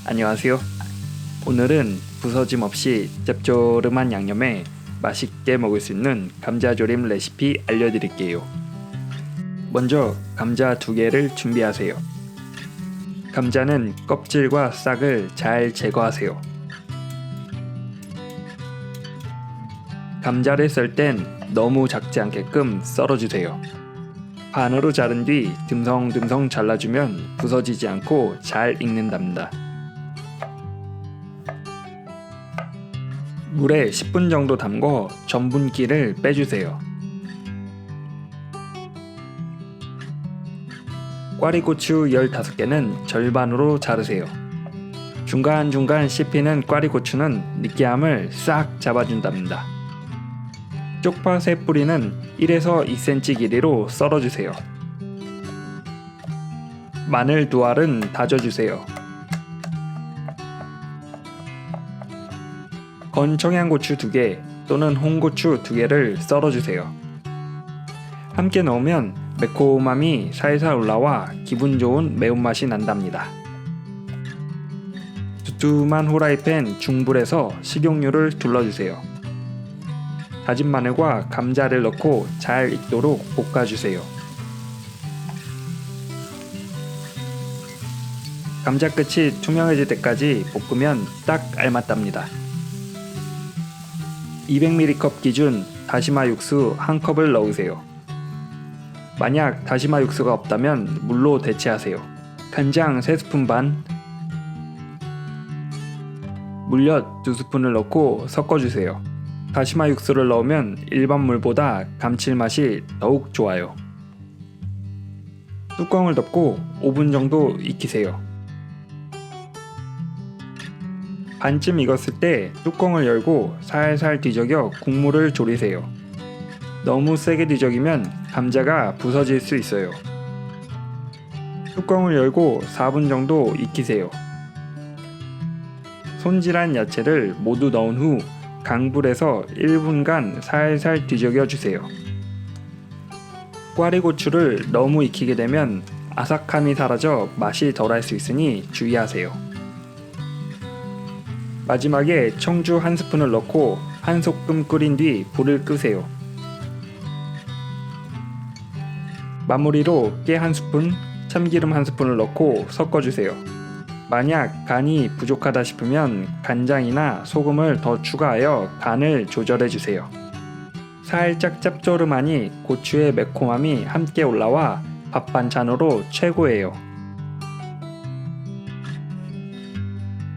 안녕하세요. 오늘은 부서짐 없이 짭조름한 양념에 맛있게 먹을 수 있는 감자조림 레시피 알려드릴게요. 먼저 감자 2개를 준비하세요. 감자는 껍질과 싹을 잘 제거하세요. 감자를 썰 땐 너무 작지 않게끔 썰어주세요. 반으로 자른 뒤 듬성듬성 잘라주면 부서지지 않고 잘 익는답니다. 물에 10분 정도 담궈 전분기를 빼주세요. 꽈리고추 15개는 절반으로 자르세요. 중간중간 씹히는 꽈리고추는 느끼함을 싹 잡아준답니다. 쪽파새 뿌리는 1에서 2cm 길이로 썰어주세요. 마늘 2알은 다져주세요. 건 청양고추 2개 또는 홍고추 2개를 썰어주세요. 함께 넣으면 매콤함이 살살 올라와 기분 좋은 매운맛이 난답니다. 두툼한 후라이팬 중불에서 식용유를 둘러주세요. 다진 마늘과 감자를 넣고 잘 익도록 볶아주세요. 감자 끝이 투명해질 때까지 볶으면 딱 알맞답니다. 200ml 기준 다시마 육수 1컵을 넣으세요. 만약 다시마 육수가 없다면 물로 대체하세요. 간장 3스푼 반, 물엿 2스푼을 넣고 섞어주세요. 다시마 육수를 넣으면 일반 물보다 감칠맛이 더욱 좋아요. 뚜껑을 덮고 5분 정도 익히세요. 반쯤 익었을 때 뚜껑을 열고 살살 뒤적여 국물을 졸이세요. 너무 세게 뒤적이면 감자가 부서질 수 있어요. 뚜껑을 열고 4분 정도 익히세요. 손질한 야채를 모두 넣은 후 강불에서 1분간 살살 뒤적여 주세요. 꽈리고추를 너무 익히게 되면 아삭함이 사라져 맛이 덜할 수 있으니 주의하세요. 마지막에 청주 1스푼을 넣고 한 소끔 끓인 뒤 불을 끄세요. 마무리로 깨 1스푼, 참기름 1스푼을 넣고 섞어주세요. 만약 간이 부족하다 싶으면 간장이나 소금을 더 추가하여 간을 조절해주세요. 살짝 짭조름하니 고추의 매콤함이 함께 올라와 밥 반찬으로 최고예요.